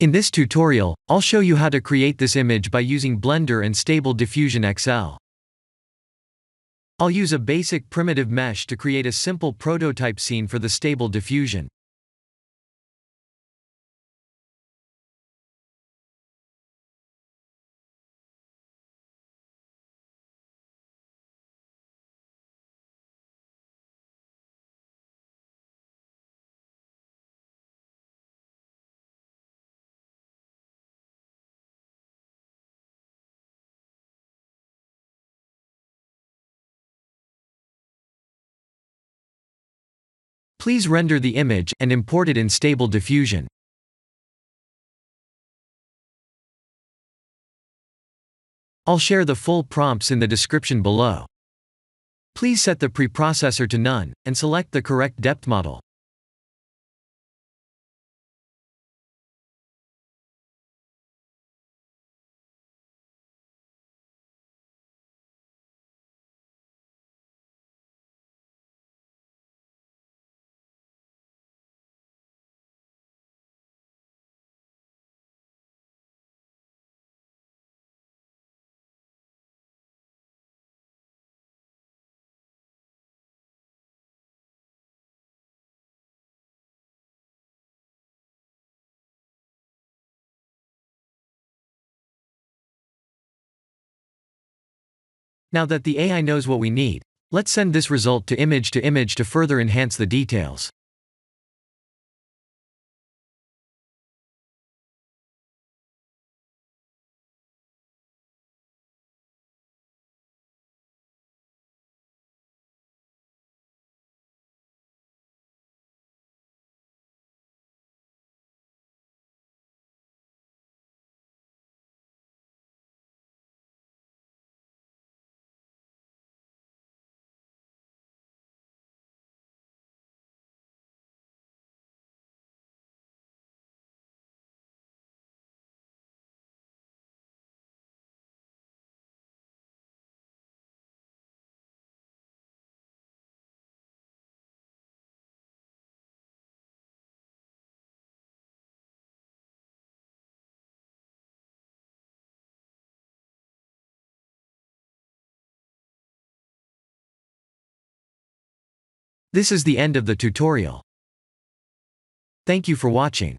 In this tutorial, I'll show you how to create this image by using Blender and Stable Diffusion XL. I'll use a basic primitive mesh to create a simple prototype scene for the Stable Diffusion. Please render the image and import it in Stable Diffusion. I'll share the full prompts in the description below. Please set the preprocessor to none, and select the correct depth model. Now that the AI knows what we need, let's send this result to image to further enhance the details. This is the end of the tutorial. Thank you for watching.